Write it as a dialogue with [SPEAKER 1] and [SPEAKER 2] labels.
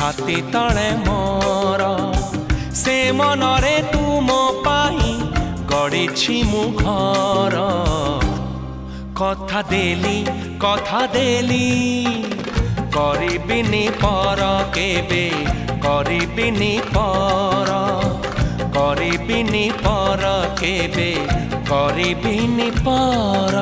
[SPEAKER 1] छाती तले मोर से मनरे तुम पाई गढ़ी मु घर कथा देली करिबिनी पर केबे करिबिनी पर केबे करिबिनी पर।